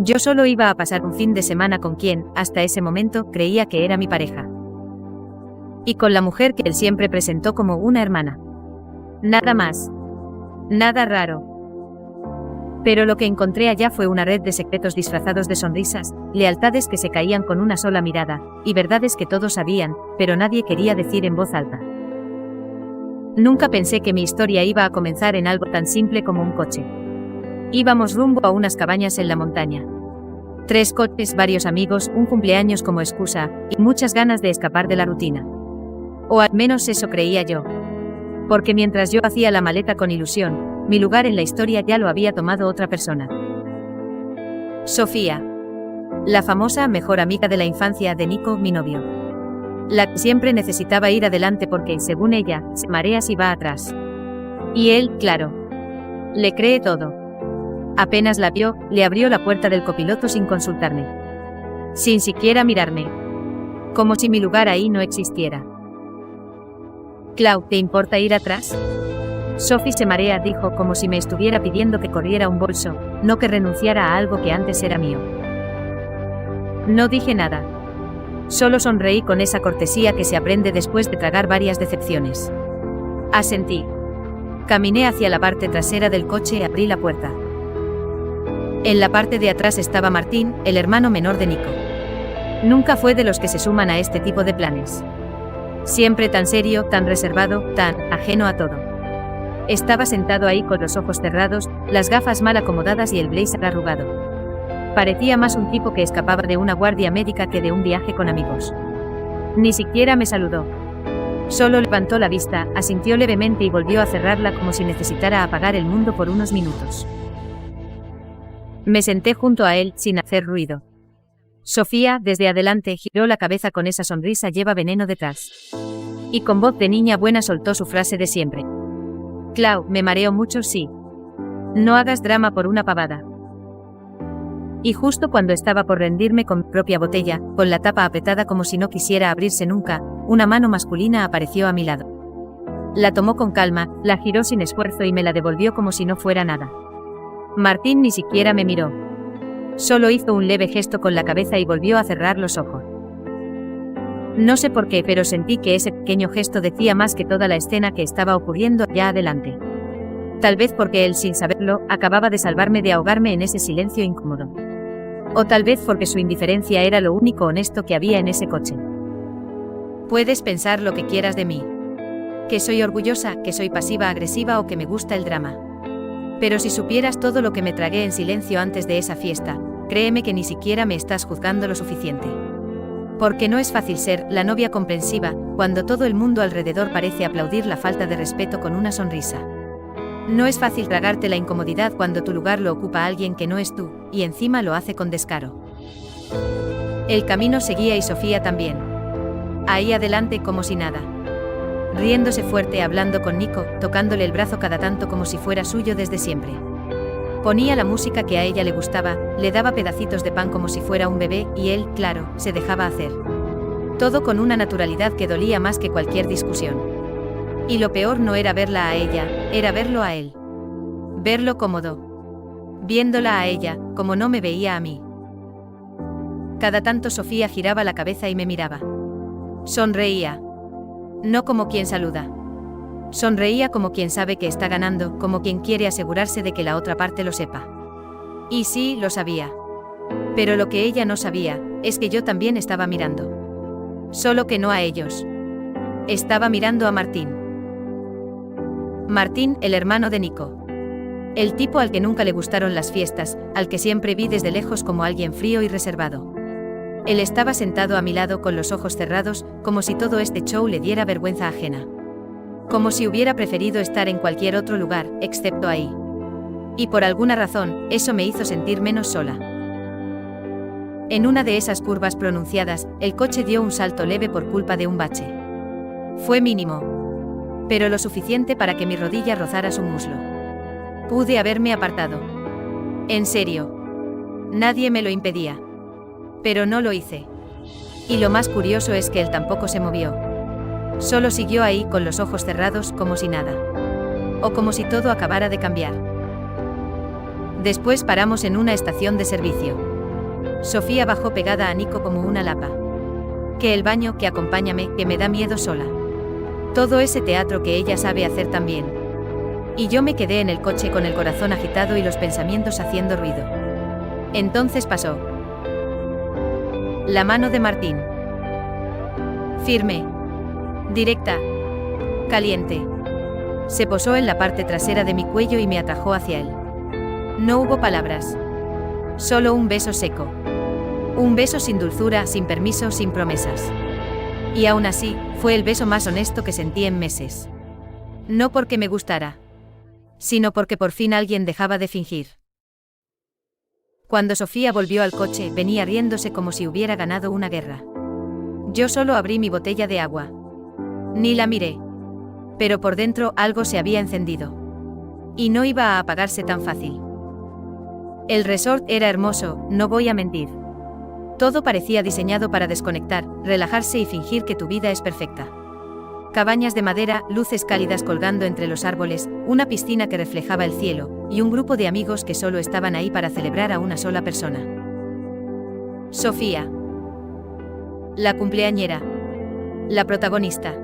Yo solo iba a pasar un fin de semana con quien, hasta ese momento, creía que era mi pareja. Y con la mujer que él siempre presentó como una hermana. Nada más. Nada raro. Pero lo que encontré allá fue una red de secretos disfrazados de sonrisas, lealtades que se caían con una sola mirada, y verdades que todos sabían, pero nadie quería decir en voz alta. Nunca pensé que mi historia iba a comenzar en algo tan simple como un coche. Íbamos rumbo a unas cabañas en la montaña. 3 coches, varios amigos, un cumpleaños como excusa, y muchas ganas de escapar de la rutina. O al menos eso creía yo. Porque mientras yo hacía la maleta con ilusión, mi lugar en la historia ya lo había tomado otra persona. Sofía. La famosa mejor amiga de la infancia de Nico, mi novio. La que siempre necesitaba ir adelante porque, según ella, se marea si va atrás. Y él, claro, le cree todo. Apenas la vio, le abrió la puerta del copiloto sin consultarme. Sin siquiera mirarme. Como si mi lugar ahí no existiera. Clau, ¿te importa ir atrás? Sophie se marea, dijo, como si me estuviera pidiendo que corriera un bolso, no que renunciara a algo que antes era mío. No dije nada. Solo sonreí con esa cortesía que se aprende después de tragar varias decepciones. Asentí. Caminé hacia la parte trasera del coche y abrí la puerta. En la parte de atrás estaba Martín, el hermano menor de Nico. Nunca fue de los que se suman a este tipo de planes. Siempre tan serio, tan reservado, tan ajeno a todo. Estaba sentado ahí con los ojos cerrados, las gafas mal acomodadas y el blazer arrugado. Parecía más un tipo que escapaba de una guardia médica que de un viaje con amigos. Ni siquiera me saludó. Solo levantó la vista, asintió levemente y volvió a cerrarla como si necesitara apagar el mundo por unos minutos. Me senté junto a él, sin hacer ruido. Sofía, desde adelante, giró la cabeza con esa sonrisa lleva veneno detrás. Y con voz de niña buena soltó su frase de siempre. Clau, me mareo mucho, sí. No hagas drama por una pavada. Y justo cuando estaba por rendirme con mi propia botella, con la tapa apretada como si no quisiera abrirse nunca, una mano masculina apareció a mi lado. La tomó con calma, la giró sin esfuerzo y me la devolvió como si no fuera nada. Martín ni siquiera me miró. Solo hizo un leve gesto con la cabeza y volvió a cerrar los ojos. No sé por qué, pero sentí que ese pequeño gesto decía más que toda la escena que estaba ocurriendo allá adelante. Tal vez porque él, sin saberlo, acababa de salvarme de ahogarme en ese silencio incómodo. O tal vez porque su indiferencia era lo único honesto que había en ese coche. Puedes pensar lo que quieras de mí. Que soy orgullosa, que soy pasiva-agresiva o que me gusta el drama. Pero si supieras todo lo que me tragué en silencio antes de esa fiesta, créeme que ni siquiera me estás juzgando lo suficiente. Porque no es fácil ser la novia comprensiva, cuando todo el mundo alrededor parece aplaudir la falta de respeto con una sonrisa. No es fácil tragarte la incomodidad cuando tu lugar lo ocupa alguien que no es tú, y encima lo hace con descaro. El camino seguía y Sofía también. Ahí adelante como si nada. Riéndose fuerte, hablando con Nico, tocándole el brazo cada tanto como si fuera suyo desde siempre. Ponía la música que a ella le gustaba, le daba pedacitos de pan como si fuera un bebé, y él, claro, se dejaba hacer. Todo con una naturalidad que dolía más que cualquier discusión. Y lo peor no era verla a ella, era verlo a él. Verlo cómodo. Viéndola a ella, como no me veía a mí. Cada tanto Sofía giraba la cabeza y me miraba. Sonreía. No como quien saluda. Sonreía como quien sabe que está ganando, como quien quiere asegurarse de que la otra parte lo sepa. Y sí, lo sabía. Pero lo que ella no sabía, es que yo también estaba mirando. Solo que no a ellos. Estaba mirando a Martín. Martín, el hermano de Nico. El tipo al que nunca le gustaron las fiestas, al que siempre vi desde lejos como alguien frío y reservado. Él estaba sentado a mi lado con los ojos cerrados, como si todo este show le diera vergüenza ajena. Como si hubiera preferido estar en cualquier otro lugar, excepto ahí. Y por alguna razón, eso me hizo sentir menos sola. En una de esas curvas pronunciadas, el coche dio un salto leve por culpa de un bache. Fue mínimo, pero lo suficiente para que mi rodilla rozara su muslo. Pude haberme apartado. En serio. Nadie me lo impedía. Pero no lo hice. Y lo más curioso es que él tampoco se movió. Solo siguió ahí con los ojos cerrados como si nada. O como si todo acabara de cambiar. Después paramos en una estación de servicio. Sofía bajó pegada a Nico como una lapa. Que el baño, que acompáñame, que me da miedo sola. Todo ese teatro que ella sabe hacer tan bien. Y yo me quedé en el coche con el corazón agitado y los pensamientos haciendo ruido. Entonces pasó. La mano de Martín. Firme. Directa. Caliente. Se posó en la parte trasera de mi cuello y me atrajo hacia él. No hubo palabras. Solo un beso seco. Un beso sin dulzura, sin permiso, sin promesas. Y aún así, fue el beso más honesto que sentí en meses. No porque me gustara, sino porque por fin alguien dejaba de fingir. Cuando Sofía volvió al coche, venía riéndose como si hubiera ganado una guerra. Yo solo abrí mi botella de agua. Ni la miré. Pero por dentro algo se había encendido. Y no iba a apagarse tan fácil. El resort era hermoso, no voy a mentir. Todo parecía diseñado para desconectar, relajarse y fingir que tu vida es perfecta. Cabañas de madera, luces cálidas colgando entre los árboles, una piscina que reflejaba el cielo, y un grupo de amigos que solo estaban ahí para celebrar a una sola persona. Sofía. La cumpleañera. La protagonista.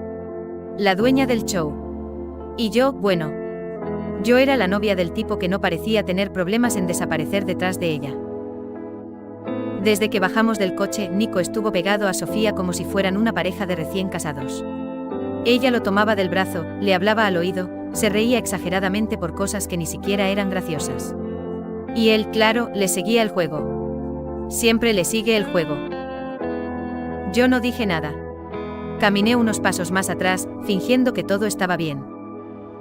La dueña del show. Y yo, bueno. Yo era la novia del tipo que no parecía tener problemas en desaparecer detrás de ella. Desde que bajamos del coche, Nico estuvo pegado a Sofía como si fueran una pareja de recién casados. Ella lo tomaba del brazo, le hablaba al oído, se reía exageradamente por cosas que ni siquiera eran graciosas. Y él, claro, le seguía el juego. Siempre le sigue el juego. Yo no dije nada. Caminé unos pasos más atrás, fingiendo que todo estaba bien.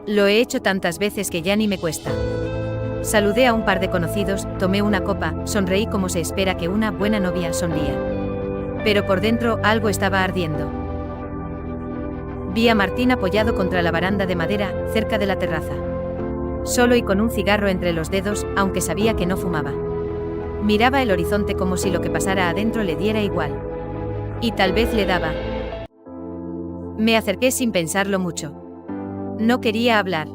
Lo he hecho tantas veces que ya ni me cuesta. Saludé a un par de conocidos, tomé una copa, sonreí como se espera que una buena novia sonría. Pero por dentro algo estaba ardiendo. Vi a Martín apoyado contra la baranda de madera, cerca de la terraza. Solo y con un cigarro entre los dedos, aunque sabía que no fumaba. Miraba el horizonte como si lo que pasara adentro le diera igual. Y tal vez le daba. Me acerqué sin pensarlo mucho. No quería hablar.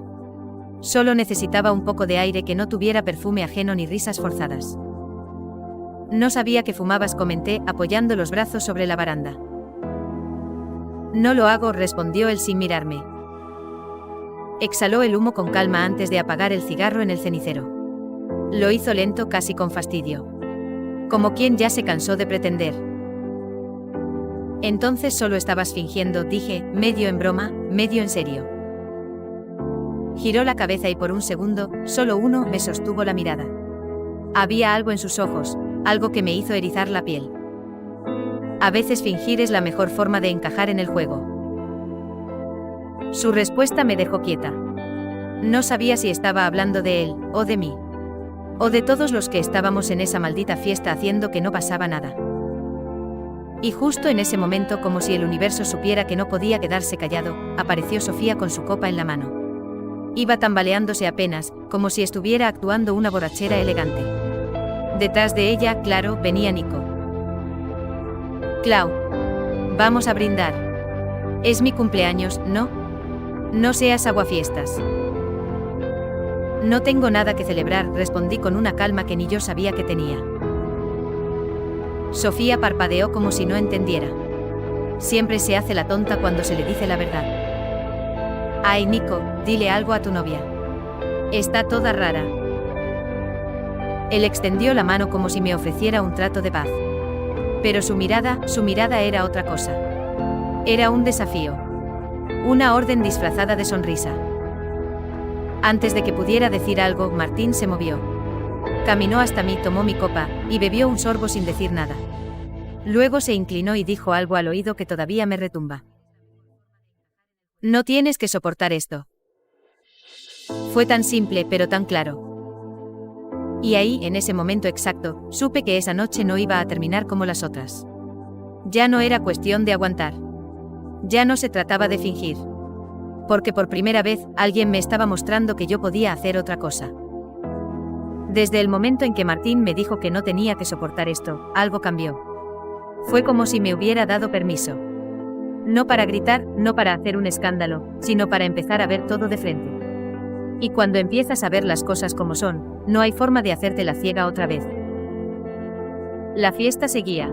Solo necesitaba un poco de aire que no tuviera perfume ajeno ni risas forzadas. No sabía que fumabas, comenté, apoyando los brazos sobre la baranda. No lo hago, respondió él sin mirarme. Exhaló el humo con calma antes de apagar el cigarro en el cenicero. Lo hizo lento, casi con fastidio. Como quien ya se cansó de pretender. Entonces solo estabas fingiendo, dije, medio en broma, medio en serio. Giró la cabeza y por un segundo, solo uno, me sostuvo la mirada. Había algo en sus ojos, algo que me hizo erizar la piel. A veces fingir es la mejor forma de encajar en el juego. Su respuesta me dejó quieta. No sabía si estaba hablando de él, o de mí. O de todos los que estábamos en esa maldita fiesta haciendo que no pasaba nada. Y justo en ese momento, como si el universo supiera que no podía quedarse callado, apareció Sofía con su copa en la mano. Iba tambaleándose apenas, como si estuviera actuando una borrachera elegante. Detrás de ella, claro, venía Nico. Clau. Vamos a brindar. Es mi cumpleaños, ¿no? No seas aguafiestas. No tengo nada que celebrar, respondí con una calma que ni yo sabía que tenía. Sofía parpadeó como si no entendiera. Siempre se hace la tonta cuando se le dice la verdad. Ay, Nico, dile algo a tu novia. Está toda rara. Él extendió la mano como si me ofreciera un trato de paz. Pero su mirada era otra cosa. Era un desafío. Una orden disfrazada de sonrisa. Antes de que pudiera decir algo, Martín se movió. Caminó hasta mí, tomó mi copa, y bebió un sorbo sin decir nada. Luego se inclinó y dijo algo al oído que todavía me retumba. No tienes que soportar esto. Fue tan simple, pero tan claro. Y ahí, en ese momento exacto, supe que esa noche no iba a terminar como las otras. Ya no era cuestión de aguantar. Ya no se trataba de fingir. Porque por primera vez, alguien me estaba mostrando que yo podía hacer otra cosa. Desde el momento en que Martín me dijo que no tenía que soportar esto, algo cambió. Fue como si me hubiera dado permiso. No para gritar, no para hacer un escándalo, sino para empezar a ver todo de frente. Y cuando empiezas a ver las cosas como son, no hay forma de hacerte la ciega otra vez. La fiesta seguía.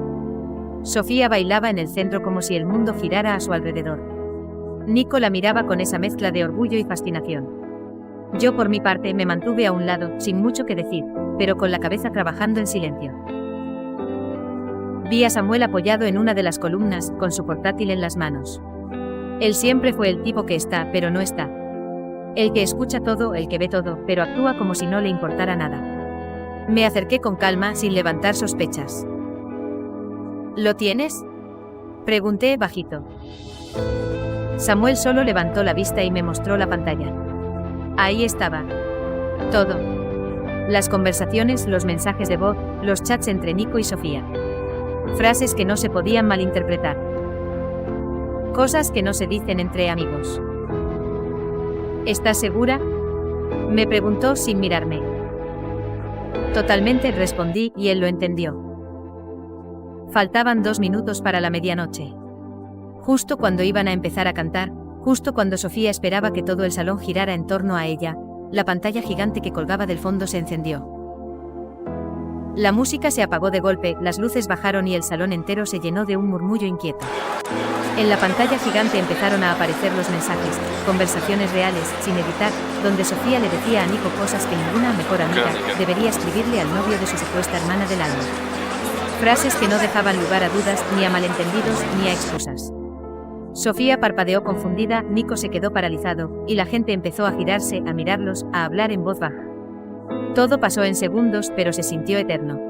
Sofía bailaba en el centro como si el mundo girara a su alrededor. Nico la miraba con esa mezcla de orgullo y fascinación. Yo por mi parte me mantuve a un lado, sin mucho que decir, pero con la cabeza trabajando en silencio. Vi a Samuel apoyado en una de las columnas, con su portátil en las manos. Él siempre fue el tipo que está, pero no está. El que escucha todo, el que ve todo, pero actúa como si no le importara nada. Me acerqué con calma, sin levantar sospechas. ¿Lo tienes?, pregunté bajito. Samuel solo levantó la vista y me mostró la pantalla. Ahí estaba. Todo. Las conversaciones, los mensajes de voz, los chats entre Nico y Sofía. Frases que no se podían malinterpretar. Cosas que no se dicen entre amigos. ¿Estás segura?, me preguntó sin mirarme. Totalmente, respondí, y él lo entendió. Faltaban 2 minutos para la medianoche. Justo cuando iban a empezar a cantar, justo cuando Sofía esperaba que todo el salón girara en torno a ella, la pantalla gigante que colgaba del fondo se encendió. La música se apagó de golpe, las luces bajaron y el salón entero se llenó de un murmullo inquieto. En la pantalla gigante empezaron a aparecer los mensajes, conversaciones reales, sin editar, donde Sofía le decía a Nico cosas que ninguna mejor amiga debería escribirle al novio de su supuesta hermana del alma. Frases que no dejaban lugar a dudas, ni a malentendidos, ni a excusas. Sofía parpadeó confundida, Nico se quedó paralizado, y la gente empezó a girarse, a mirarlos, a hablar en voz baja. Todo pasó en segundos, pero se sintió eterno.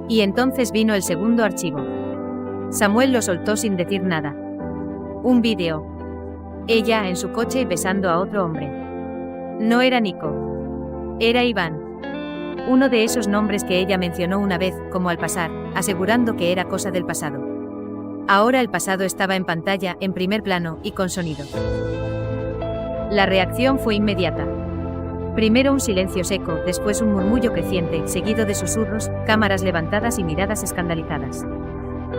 Y entonces vino el segundo archivo. Samuel lo soltó sin decir nada. Un vídeo. Ella en su coche besando a otro hombre. No era Nico. Era Iván. Uno de esos nombres que ella mencionó una vez, como al pasar, asegurando que era cosa del pasado. Ahora el pasado estaba en pantalla, en primer plano, y con sonido. La reacción fue inmediata. Primero un silencio seco, después un murmullo creciente, seguido de susurros, cámaras levantadas y miradas escandalizadas.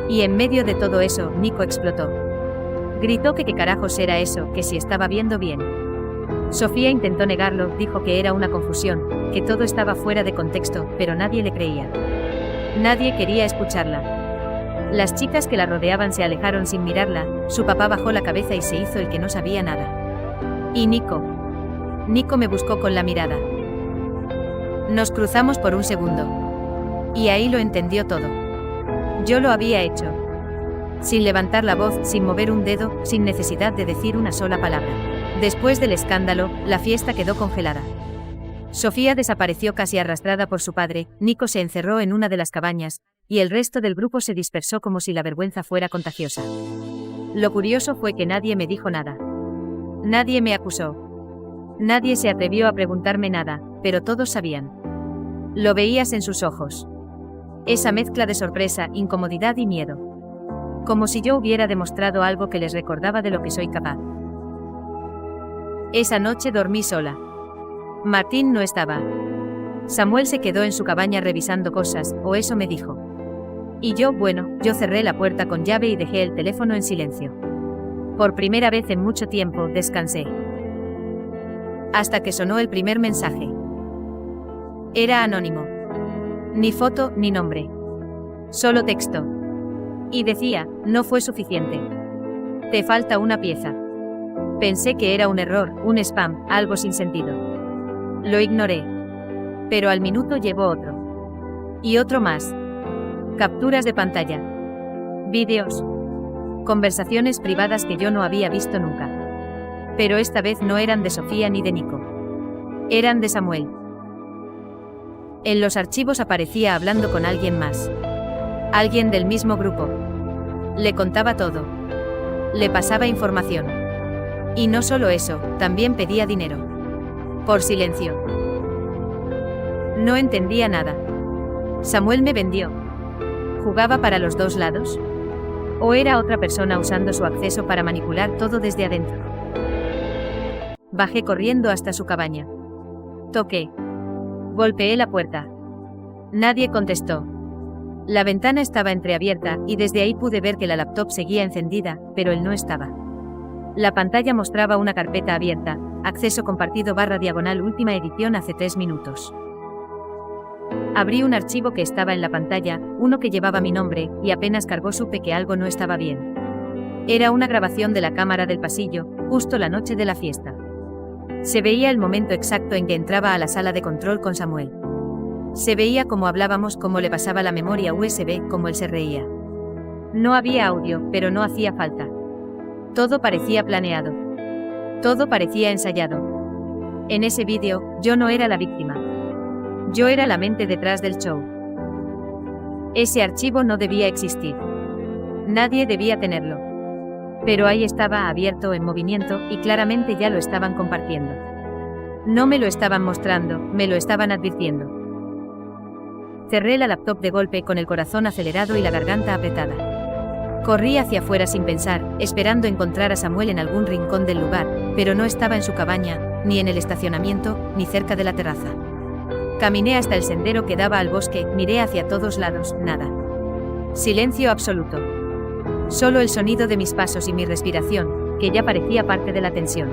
Y en medio de todo eso, Nico explotó. Gritó que qué carajos era eso, que si estaba viendo bien. Sofía intentó negarlo, dijo que era una confusión, que todo estaba fuera de contexto, pero nadie le creía. Nadie quería escucharla. Las chicas que la rodeaban se alejaron sin mirarla, su papá bajó la cabeza y se hizo el que no sabía nada. Y Nico me buscó con la mirada. Nos cruzamos por un segundo. Y ahí lo entendió todo. Yo lo había hecho. Sin levantar la voz, sin mover un dedo, sin necesidad de decir una sola palabra. Después del escándalo, la fiesta quedó congelada. Sofía desapareció casi arrastrada por su padre, Nico se encerró en una de las cabañas, y el resto del grupo se dispersó como si la vergüenza fuera contagiosa. Lo curioso fue que nadie me dijo nada. Nadie me acusó. Nadie se atrevió a preguntarme nada, pero todos sabían. Lo veías en sus ojos. Esa mezcla de sorpresa, incomodidad y miedo. Como si yo hubiera demostrado algo que les recordaba de lo que soy capaz. Esa noche dormí sola. Martín no estaba. Samuel se quedó en su cabaña revisando cosas, o eso me dijo. Y yo cerré la puerta con llave y dejé el teléfono en silencio. Por primera vez en mucho tiempo, descansé. Hasta que sonó el primer mensaje. Era anónimo. Ni foto, ni nombre. Solo texto. Y decía, no fue suficiente. Te falta una pieza. Pensé que era un error, un spam, algo sin sentido. Lo ignoré. Pero al minuto llegó otro. Y otro más. Capturas de pantalla. Vídeos. Conversaciones privadas que yo no había visto nunca. Pero esta vez no eran de Sofía ni de Nico. Eran de Samuel. En los archivos aparecía hablando con alguien más. Alguien del mismo grupo. Le contaba todo. Le pasaba información. Y no solo eso, también pedía dinero. Por silencio. No entendía nada. Samuel me vendió. ¿Jugaba para los dos lados? ¿O era otra persona usando su acceso para manipular todo desde adentro? Bajé corriendo hasta su cabaña. Toqué. Golpeé la puerta. Nadie contestó. La ventana estaba entreabierta, y desde ahí pude ver que la laptop seguía encendida, pero él no estaba. La pantalla mostraba una carpeta abierta, acceso compartido /diagonal última edición hace 3 minutos. Abrí un archivo que estaba en la pantalla, uno que llevaba mi nombre, y apenas cargó supe que algo no estaba bien. Era una grabación de la cámara del pasillo, justo la noche de la fiesta. Se veía el momento exacto en que entraba a la sala de control con Samuel. Se veía cómo hablábamos, cómo le pasaba la memoria USB, cómo él se reía. No había audio, pero no hacía falta. Todo parecía planeado. Todo parecía ensayado. En ese vídeo, yo no era la víctima. Yo era la mente detrás del show. Ese archivo no debía existir. Nadie debía tenerlo. Pero ahí estaba, abierto, en movimiento, y claramente ya lo estaban compartiendo. No me lo estaban mostrando, me lo estaban advirtiendo. Cerré la laptop de golpe con el corazón acelerado y la garganta apretada. Corrí hacia afuera sin pensar, esperando encontrar a Samuel en algún rincón del lugar, pero no estaba en su cabaña, ni en el estacionamiento, ni cerca de la terraza. Caminé hasta el sendero que daba al bosque, miré hacia todos lados, nada. Silencio absoluto. Solo el sonido de mis pasos y mi respiración, que ya parecía parte de la tensión.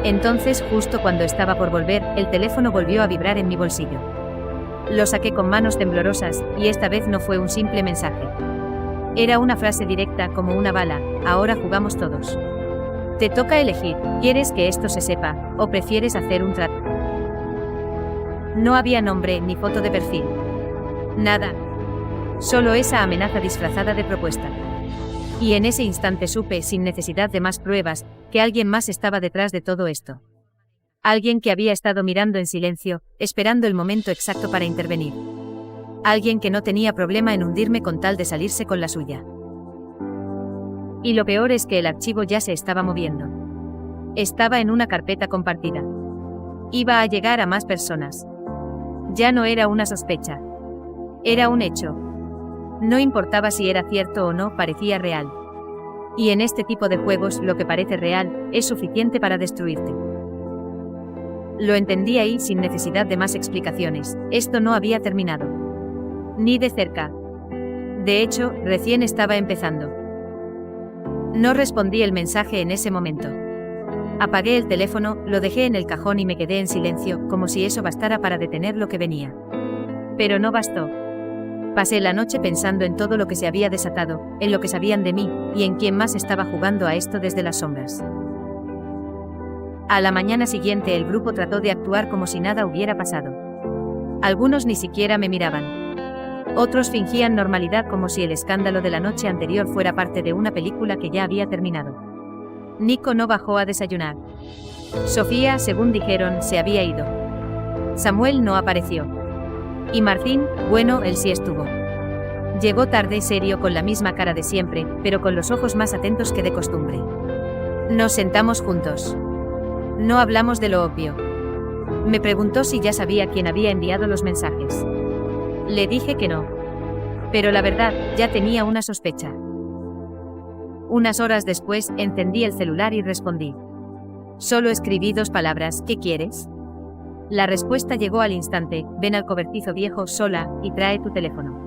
Entonces, justo cuando estaba por volver, el teléfono volvió a vibrar en mi bolsillo. Lo saqué con manos temblorosas, y esta vez no fue un simple mensaje. Era una frase directa como una bala: ahora jugamos todos. Te toca elegir, ¿quieres que esto se sepa, o prefieres hacer un trato? No había nombre ni foto de perfil. Nada. Solo esa amenaza disfrazada de propuesta. Y en ese instante supe, sin necesidad de más pruebas, que alguien más estaba detrás de todo esto. Alguien que había estado mirando en silencio, esperando el momento exacto para intervenir. Alguien que no tenía problema en hundirme con tal de salirse con la suya. Y lo peor es que el archivo ya se estaba moviendo. Estaba en una carpeta compartida. Iba a llegar a más personas. Ya no era una sospecha. Era un hecho. No importaba si era cierto o no, parecía real. Y en este tipo de juegos, lo que parece real, es suficiente para destruirte. Lo entendí ahí sin necesidad de más explicaciones. Esto no había terminado. Ni de cerca. De hecho, recién estaba empezando. No respondí el mensaje en ese momento. Apagué el teléfono, lo dejé en el cajón y me quedé en silencio, como si eso bastara para detener lo que venía. Pero no bastó. Pasé la noche pensando en todo lo que se había desatado, en lo que sabían de mí, y en quién más estaba jugando a esto desde las sombras. A la mañana siguiente el grupo trató de actuar como si nada hubiera pasado. Algunos ni siquiera me miraban. Otros fingían normalidad como si el escándalo de la noche anterior fuera parte de una película que ya había terminado. Nico no bajó a desayunar. Sofía, según dijeron, se había ido. Samuel no apareció. Y Martín, bueno, él sí estuvo. Llegó tarde, serio, con la misma cara de siempre, pero con los ojos más atentos que de costumbre. Nos sentamos juntos. No hablamos de lo obvio. Me preguntó si ya sabía quién había enviado los mensajes. Le dije que no. Pero la verdad, ya tenía una sospecha. Unas horas después, encendí el celular y respondí. Solo escribí 2 palabras: ¿qué quieres? La respuesta llegó al instante: ven al cobertizo viejo sola, y trae tu teléfono.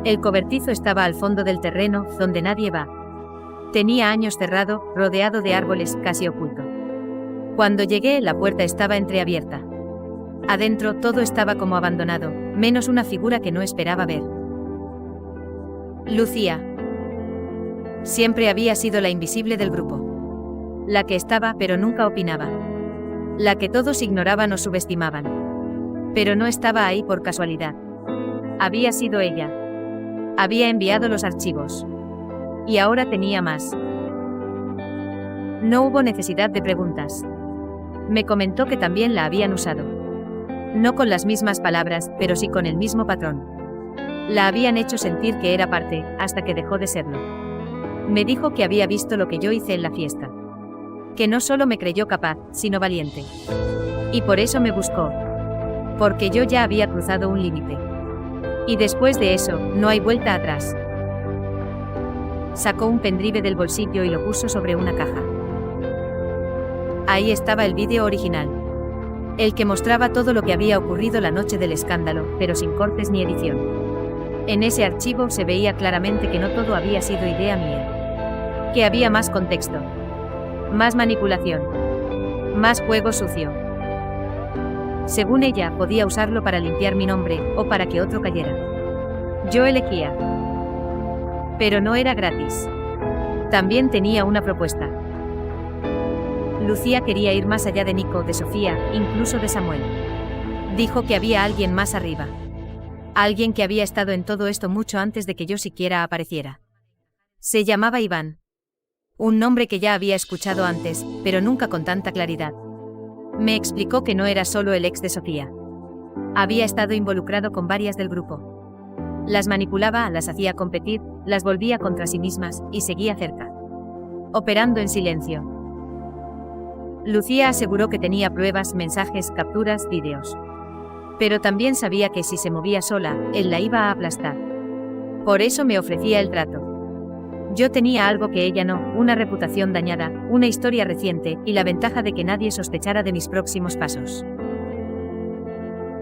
El cobertizo estaba al fondo del terreno, donde nadie va. Tenía años cerrado, rodeado de árboles, casi oculto. Cuando llegué, la puerta estaba entreabierta. Adentro todo estaba como abandonado, menos una figura que no esperaba ver. Lucía. Siempre había sido la invisible del grupo. La que estaba, pero nunca opinaba. La que todos ignoraban o subestimaban. Pero no estaba ahí por casualidad. Había sido ella. Había enviado los archivos. Y ahora tenía más. No hubo necesidad de preguntas. Me comentó que también la habían usado. No con las mismas palabras, pero sí con el mismo patrón. La habían hecho sentir que era parte, hasta que dejó de serlo. Me dijo que había visto lo que yo hice en la fiesta. Que no solo me creyó capaz, sino valiente. Y por eso me buscó. Porque yo ya había cruzado un límite. Y después de eso, no hay vuelta atrás. Sacó un pendrive del bolsillo y lo puso sobre una caja. Ahí estaba el vídeo original. El que mostraba todo lo que había ocurrido la noche del escándalo, pero sin cortes ni edición. En ese archivo se veía claramente que no todo había sido idea mía. Que había más contexto. Más manipulación. Más juego sucio. Según ella, podía usarlo para limpiar mi nombre, o para que otro cayera. Yo elegía. Pero no era gratis. También tenía una propuesta. Lucía quería ir más allá de Nico, de Sofía, incluso de Samuel. Dijo que había alguien más arriba. Alguien que había estado en todo esto mucho antes de que yo siquiera apareciera. Se llamaba Iván. Un nombre que ya había escuchado antes, pero nunca con tanta claridad. Me explicó que no era solo el ex de Sofía. Había estado involucrado con varias del grupo. Las manipulaba, las hacía competir, las volvía contra sí mismas, y seguía cerca. Operando en silencio. Lucía aseguró que tenía pruebas, mensajes, capturas, vídeos. Pero también sabía que si se movía sola, él la iba a aplastar. Por eso me ofrecía el trato. Yo tenía algo que ella no, una reputación dañada, una historia reciente, y la ventaja de que nadie sospechara de mis próximos pasos.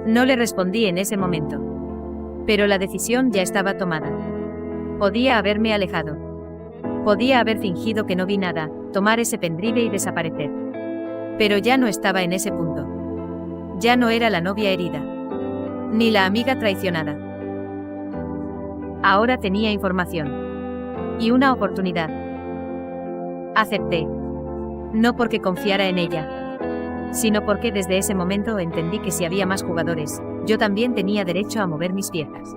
No le respondí en ese momento. Pero la decisión ya estaba tomada. Podía haberme alejado. Podía haber fingido que no vi nada, tomar ese pendrive y desaparecer. Pero ya no estaba en ese punto. Ya no era la novia herida. Ni la amiga traicionada. Ahora tenía información. Y una oportunidad. Acepté. No porque confiara en ella, sino porque desde ese momento entendí que si había más jugadores, yo también tenía derecho a mover mis piezas.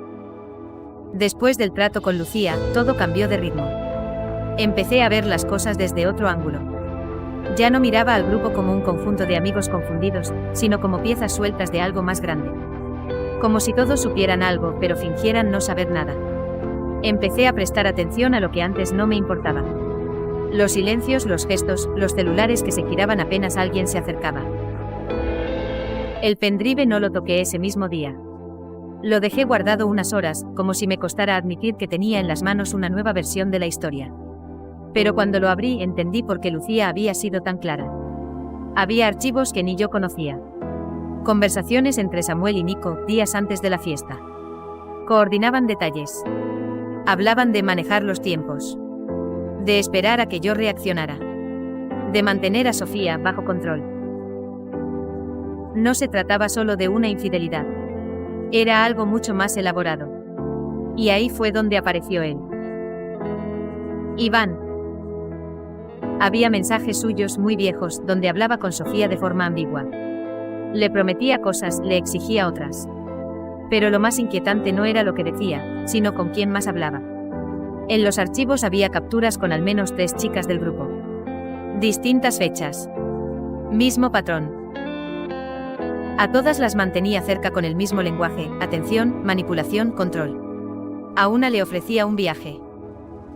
Después del trato con Lucía, todo cambió de ritmo. Empecé a ver las cosas desde otro ángulo. Ya no miraba al grupo como un conjunto de amigos confundidos, sino como piezas sueltas de algo más grande. Como si todos supieran algo, pero fingieran no saber nada. Empecé a prestar atención a lo que antes no me importaba. Los silencios, los gestos, los celulares que se giraban apenas alguien se acercaba. El pendrive no lo toqué ese mismo día. Lo dejé guardado unas horas, como si me costara admitir que tenía en las manos una nueva versión de la historia. Pero cuando lo abrí entendí por qué Lucía había sido tan clara. Había archivos que ni yo conocía. Conversaciones entre Samuel y Nico, días antes de la fiesta. Coordinaban detalles. Hablaban de manejar los tiempos. De esperar a que yo reaccionara. De mantener a Sofía bajo control. No se trataba solo de una infidelidad. Era algo mucho más elaborado. Y ahí fue donde apareció él. Iván. Había mensajes suyos muy viejos donde hablaba con Sofía de forma ambigua. Le prometía cosas, le exigía otras. Pero lo más inquietante no era lo que decía, sino con quién más hablaba. En los archivos había capturas con al menos 3 chicas del grupo. Distintas fechas. Mismo patrón. A todas las mantenía cerca con el mismo lenguaje, atención, manipulación, control. A una le ofrecía un viaje.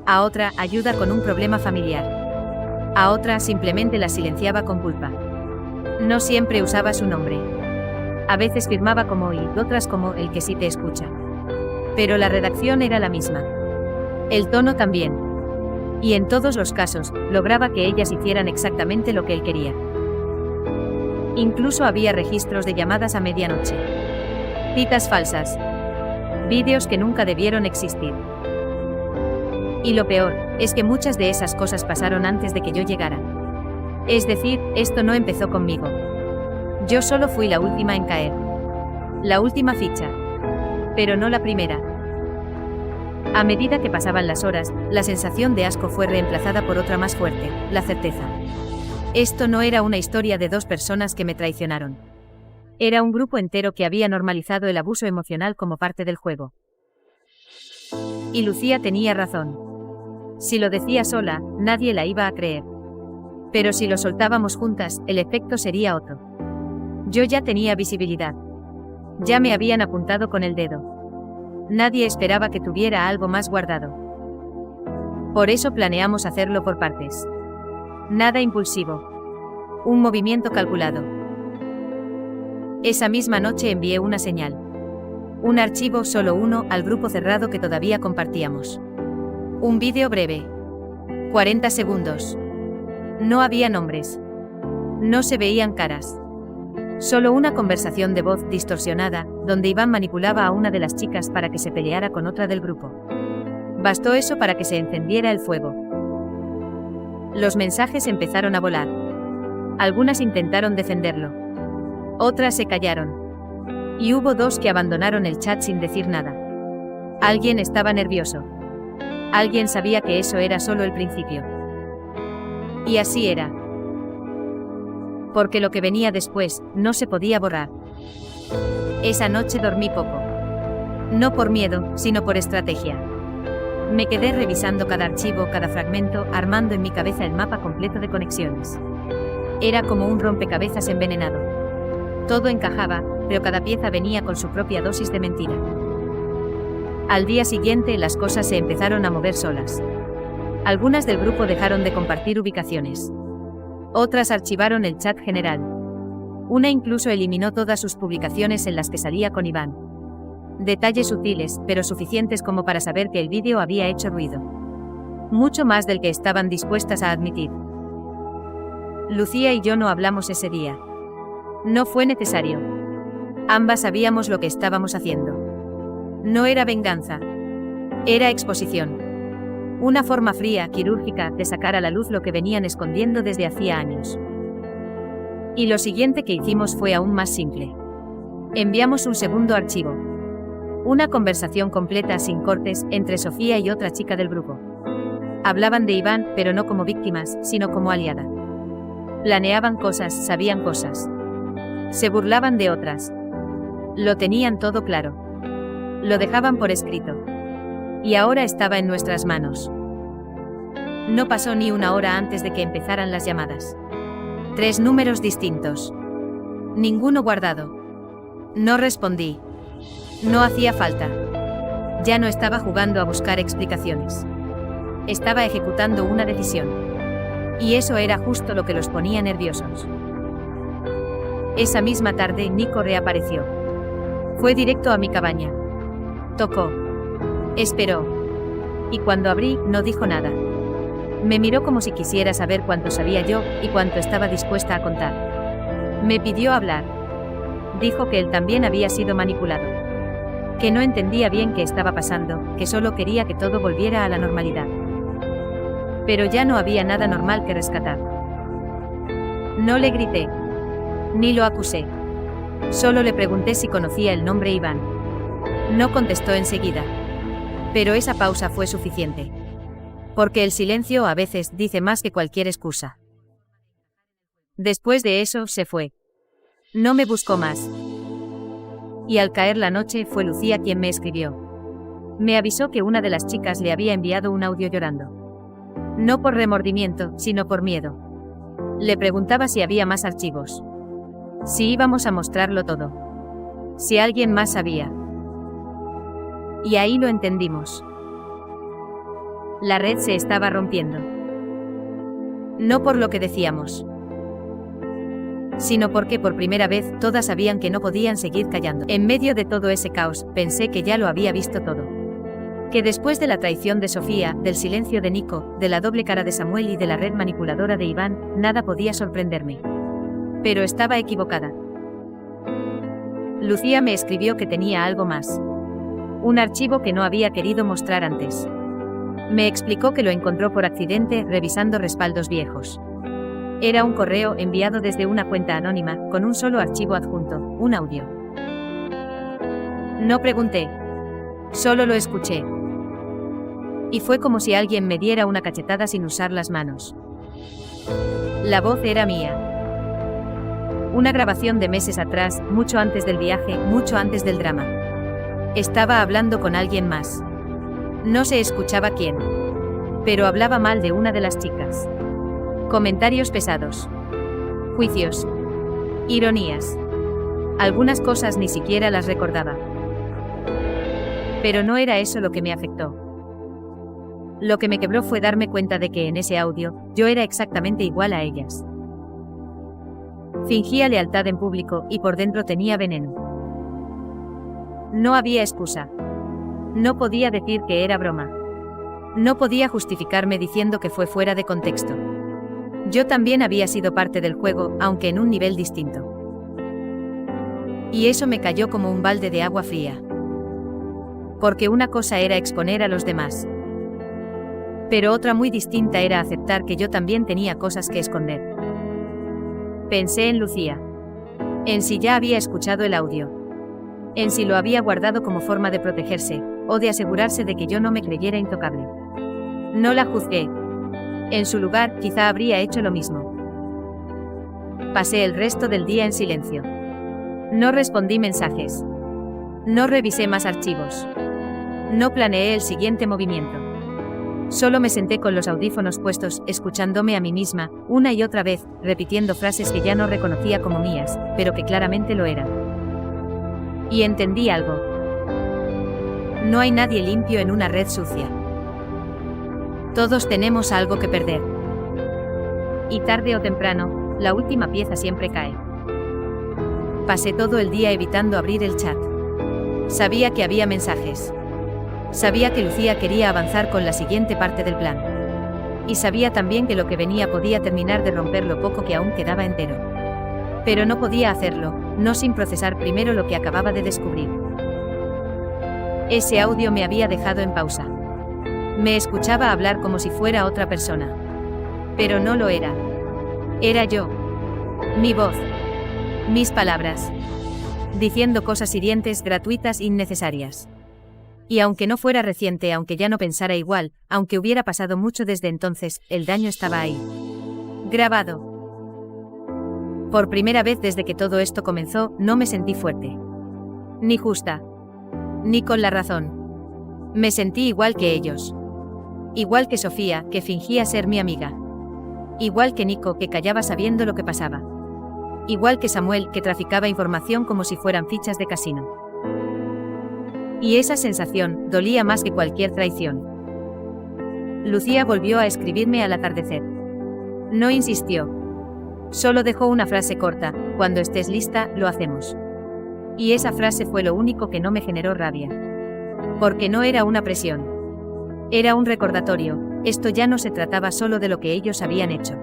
A otra, ayuda con un problema familiar. A otra, simplemente la silenciaba con culpa. No siempre usaba su nombre. A veces firmaba como y otras como el que sí te escucha. Pero la redacción era la misma. El tono también. Y en todos los casos, lograba que ellas hicieran exactamente lo que él quería. Incluso había registros de llamadas a medianoche. Citas falsas. Vídeos que nunca debieron existir. Y lo peor, es que muchas de esas cosas pasaron antes de que yo llegara. Es decir, esto no empezó conmigo. Yo solo fui la última en caer. La última ficha. Pero no la primera. A medida que pasaban las horas, la sensación de asco fue reemplazada por otra más fuerte, la certeza. Esto no era una historia de 2 personas que me traicionaron. Era un grupo entero que había normalizado el abuso emocional como parte del juego. Y Lucía tenía razón. Si lo decía sola, nadie la iba a creer. Pero si lo soltábamos juntas, el efecto sería otro. Yo ya tenía visibilidad. Ya me habían apuntado con el dedo. Nadie esperaba que tuviera algo más guardado. Por eso planeamos hacerlo por partes. Nada impulsivo. Un movimiento calculado. Esa misma noche envié una señal. Un archivo, solo uno, al grupo cerrado que todavía compartíamos. Un vídeo breve. 40 segundos. No había nombres. No se veían caras. Solo una conversación de voz distorsionada, donde Iván manipulaba a una de las chicas para que se peleara con otra del grupo. Bastó eso para que se encendiera el fuego. Los mensajes empezaron a volar. Algunas intentaron defenderlo. Otras se callaron. Y hubo 2 que abandonaron el chat sin decir nada. Alguien estaba nervioso. Alguien sabía que eso era solo el principio. Y así era. Porque lo que venía después no se podía borrar. Esa noche dormí poco. No por miedo, sino por estrategia. Me quedé revisando cada archivo, cada fragmento, armando en mi cabeza el mapa completo de conexiones. Era como un rompecabezas envenenado. Todo encajaba, pero cada pieza venía con su propia dosis de mentira. Al día siguiente las cosas se empezaron a mover solas. Algunas del grupo dejaron de compartir ubicaciones. Otras archivaron el chat general. Una incluso eliminó todas sus publicaciones en las que salía con Iván. Detalles sutiles, pero suficientes como para saber que el vídeo había hecho ruido. Mucho más del que estaban dispuestas a admitir. Lucía y yo no hablamos ese día. No fue necesario. Ambas sabíamos lo que estábamos haciendo. No era venganza. Era exposición. Una forma fría, quirúrgica, de sacar a la luz lo que venían escondiendo desde hacía años. Y lo siguiente que hicimos fue aún más simple. Enviamos un segundo archivo. Una conversación completa sin cortes entre Sofía y otra chica del grupo. Hablaban de Iván, pero no como víctimas, sino como aliada. Planeaban cosas, sabían cosas. Se burlaban de otras. Lo tenían todo claro. Lo dejaban por escrito. Y ahora estaba en nuestras manos. No pasó ni una hora antes de que empezaran las llamadas. 3 números distintos. Ninguno guardado. No respondí. No hacía falta. Ya no estaba jugando a buscar explicaciones. Estaba ejecutando una decisión. Y eso era justo lo que los ponía nerviosos. Esa misma tarde Nico reapareció. Fue directo a mi cabaña. Tocó. Esperó. Y cuando abrí, no dijo nada. Me miró como si quisiera saber cuánto sabía yo y cuánto estaba dispuesta a contar. Me pidió hablar. Dijo que él también había sido manipulado. Que no entendía bien qué estaba pasando, que solo quería que todo volviera a la normalidad. Pero ya no había nada normal que rescatar. No le grité. Ni lo acusé. Solo le pregunté si conocía el nombre Iván. No contestó enseguida. Pero esa pausa fue suficiente. Porque el silencio a veces dice más que cualquier excusa. Después de eso se fue. No me buscó más. Y al caer la noche fue Lucía quien me escribió. Me avisó que una de las chicas le había enviado un audio llorando. No por remordimiento, sino por miedo. Le preguntaba si había más archivos. Si íbamos a mostrarlo todo. Si alguien más sabía. Y ahí lo entendimos. La red se estaba rompiendo. No por lo que decíamos, sino porque por primera vez todas sabían que no podían seguir callando. En medio de todo ese caos, pensé que ya lo había visto todo. Que después de la traición de Sofía, del silencio de Nico, de la doble cara de Samuel y de la red manipuladora de Iván, nada podía sorprenderme. Pero estaba equivocada. Lucía me escribió que tenía algo más. Un archivo que no había querido mostrar antes. Me explicó que lo encontró por accidente revisando respaldos viejos. Era un correo enviado desde una cuenta anónima, con un solo archivo adjunto, un audio. No pregunté. Solo lo escuché. Y fue como si alguien me diera una cachetada sin usar las manos. La voz era mía. Una grabación de meses atrás, mucho antes del viaje, mucho antes del drama. Estaba hablando con alguien más. No se escuchaba quién. Pero hablaba mal de una de las chicas. Comentarios pesados. Juicios. Ironías. Algunas cosas ni siquiera las recordaba. Pero no era eso lo que me afectó. Lo que me quebró fue darme cuenta de que en ese audio, yo era exactamente igual a ellas. Fingía lealtad en público y por dentro tenía veneno. No había excusa. No podía decir que era broma. No podía justificarme diciendo que fue fuera de contexto. Yo también había sido parte del juego, aunque en un nivel distinto. Y eso me cayó como un balde de agua fría. Porque una cosa era exponer a los demás. Pero otra muy distinta era aceptar que yo también tenía cosas que esconder. Pensé en Lucía. En si ya había escuchado el audio. En si lo había guardado como forma de protegerse, o de asegurarse de que yo no me creyera intocable. No la juzgué. En su lugar, quizá habría hecho lo mismo. Pasé el resto del día en silencio. No respondí mensajes. No revisé más archivos. No planeé el siguiente movimiento. Solo me senté con los audífonos puestos, escuchándome a mí misma, una y otra vez, repitiendo frases que ya no reconocía como mías, pero que claramente lo eran. Y entendí algo. No hay nadie limpio en una red sucia. Todos tenemos algo que perder. Y tarde o temprano, la última pieza siempre cae. Pasé todo el día evitando abrir el chat. Sabía que había mensajes. Sabía que Lucía quería avanzar con la siguiente parte del plan. Y sabía también que lo que venía podía terminar de romper lo poco que aún quedaba entero. Pero no podía hacerlo, no sin procesar primero lo que acababa de descubrir. Ese audio me había dejado en pausa. Me escuchaba hablar como si fuera otra persona. Pero no lo era. Era yo. Mi voz. Mis palabras. Diciendo cosas hirientes, gratuitas, innecesarias. Y aunque no fuera reciente, aunque ya no pensara igual, aunque hubiera pasado mucho desde entonces, el daño estaba ahí. Grabado. Por primera vez desde que todo esto comenzó, no me sentí fuerte. Ni justa. Ni con la razón. Me sentí igual que ellos. Igual que Sofía, que fingía ser mi amiga. Igual que Nico, que callaba sabiendo lo que pasaba. Igual que Samuel, que traficaba información como si fueran fichas de casino. Y esa sensación dolía más que cualquier traición. Lucía volvió a escribirme al atardecer. No insistió. Solo dejó una frase corta: cuando estés lista, lo hacemos. Y esa frase fue lo único que no me generó rabia. Porque no era una presión. Era un recordatorio: esto ya no se trataba solo de lo que ellos habían hecho.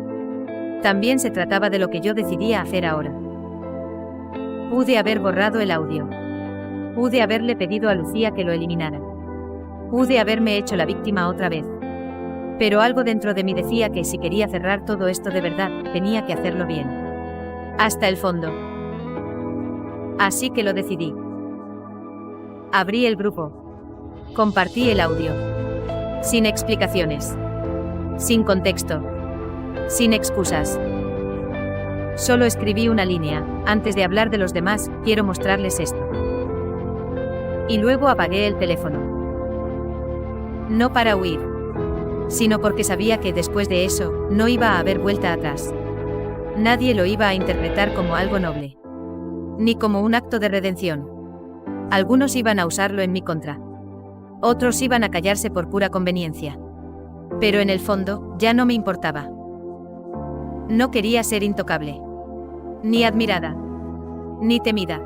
También se trataba de lo que yo decidía hacer ahora. Pude haber borrado el audio. Pude haberle pedido a Lucía que lo eliminara. Pude haberme hecho la víctima otra vez. Pero algo dentro de mí decía que si quería cerrar todo esto de verdad, tenía que hacerlo bien. Hasta el fondo. Así que lo decidí. Abrí el grupo. Compartí el audio. Sin explicaciones. Sin contexto. Sin excusas. Solo escribí una línea: antes de hablar de los demás, quiero mostrarles esto. Y luego apagué el teléfono. No para huir, sino porque sabía que después de eso, no iba a haber vuelta atrás. Nadie lo iba a interpretar como algo noble. Ni como un acto de redención. Algunos iban a usarlo en mi contra. Otros iban a callarse por pura conveniencia. Pero en el fondo, ya no me importaba. No quería ser intocable. Ni admirada. Ni temida.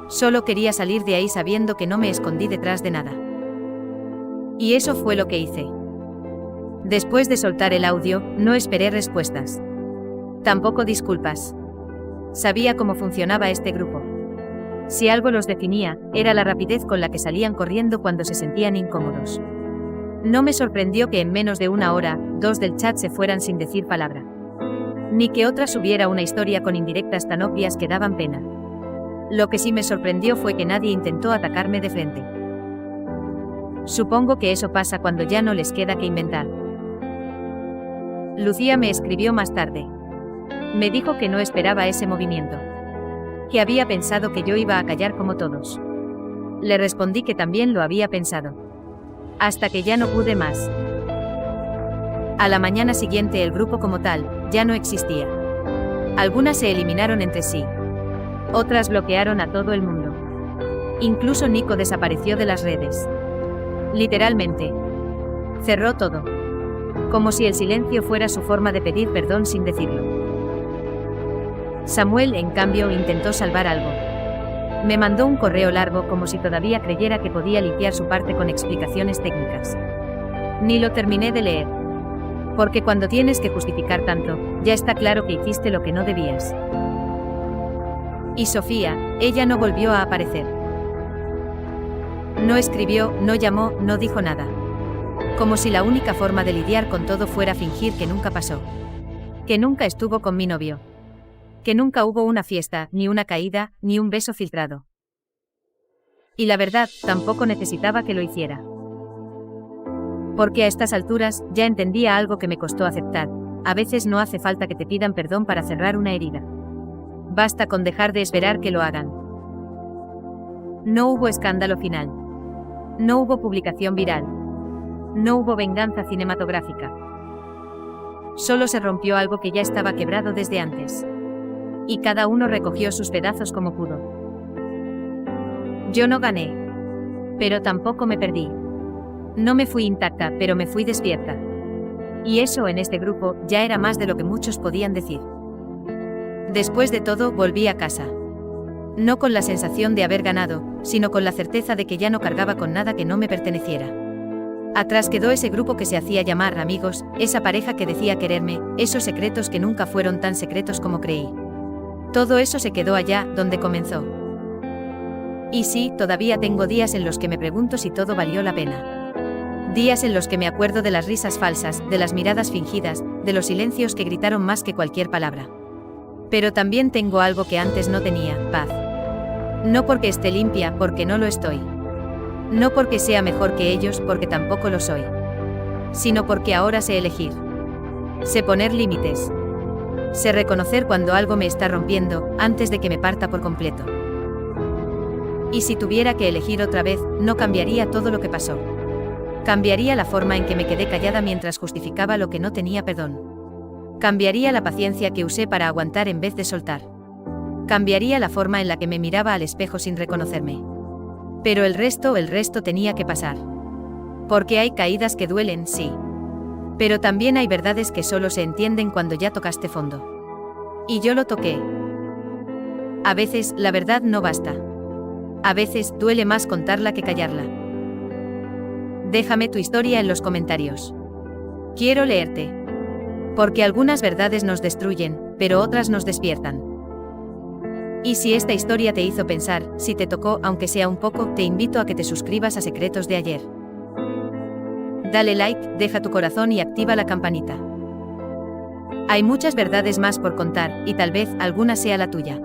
Solo quería salir de ahí sabiendo que no me escondí detrás de nada. Y eso fue lo que hice. Después de soltar el audio, no esperé respuestas. Tampoco disculpas. Sabía cómo funcionaba este grupo. Si algo los definía, era la rapidez con la que salían corriendo cuando se sentían incómodos. No me sorprendió que en menos de una hora, 2 del chat se fueran sin decir palabra. Ni que otra subiera una historia con indirectas tan obvias que daban pena. Lo que sí me sorprendió fue que nadie intentó atacarme de frente. Supongo que eso pasa cuando ya no les queda que inventar. Lucía me escribió más tarde. Me dijo que no esperaba ese movimiento. Que había pensado que yo iba a callar como todos. Le respondí que también lo había pensado. Hasta que ya no pude más. A la mañana siguiente el grupo como tal, ya no existía. Algunas se eliminaron entre sí. Otras bloquearon a todo el mundo. Incluso Nico desapareció de las redes. Literalmente. Cerró todo. Como si el silencio fuera su forma de pedir perdón sin decirlo. Samuel, en cambio, intentó salvar algo. Me mandó un correo largo como si todavía creyera que podía limpiar su parte con explicaciones técnicas. Ni lo terminé de leer. Porque cuando tienes que justificar tanto, ya está claro que hiciste lo que no debías. Y Sofía, ella no volvió a aparecer. No escribió, no llamó, no dijo nada. Como si la única forma de lidiar con todo fuera fingir que nunca pasó. Que nunca estuvo con mi novio. Que nunca hubo una fiesta, ni una caída, ni un beso filtrado. Y la verdad, tampoco necesitaba que lo hiciera. Porque a estas alturas, ya entendía algo que me costó aceptar. A veces no hace falta que te pidan perdón para cerrar una herida. Basta con dejar de esperar que lo hagan. No hubo escándalo final. No hubo publicación viral. No hubo venganza cinematográfica. Solo se rompió algo que ya estaba quebrado desde antes. Y cada uno recogió sus pedazos como pudo. Yo no gané. Pero tampoco me perdí. No me fui intacta, pero me fui despierta. Y eso en este grupo ya era más de lo que muchos podían decir. Después de todo, volví a casa. No con la sensación de haber ganado, sino con la certeza de que ya no cargaba con nada que no me perteneciera. Atrás quedó ese grupo que se hacía llamar amigos, esa pareja que decía quererme, esos secretos que nunca fueron tan secretos como creí. Todo eso se quedó allá, donde comenzó. Y sí, todavía tengo días en los que me pregunto si todo valió la pena. Días en los que me acuerdo de las risas falsas, de las miradas fingidas, de los silencios que gritaron más que cualquier palabra. Pero también tengo algo que antes no tenía, paz. No porque esté limpia, porque no lo estoy. No porque sea mejor que ellos, porque tampoco lo soy. Sino porque ahora sé elegir. Sé poner límites. Sé reconocer cuando algo me está rompiendo, antes de que me parta por completo. Y si tuviera que elegir otra vez, no cambiaría todo lo que pasó. Cambiaría la forma en que me quedé callada mientras justificaba lo que no tenía perdón. Cambiaría la paciencia que usé para aguantar en vez de soltar. Cambiaría la forma en la que me miraba al espejo sin reconocerme. Pero el resto tenía que pasar. Porque hay caídas que duelen, sí. Pero también hay verdades que solo se entienden cuando ya tocaste fondo. Y yo lo toqué. A veces, la verdad no basta. A veces, duele más contarla que callarla. Déjame tu historia en los comentarios. Quiero leerte. Porque algunas verdades nos destruyen, pero otras nos despiertan. Y si esta historia te hizo pensar, si te tocó, aunque sea un poco, te invito a que te suscribas a Secretos de Ayer. Dale like, deja tu corazón y activa la campanita. Hay muchas verdades más por contar, y tal vez alguna sea la tuya.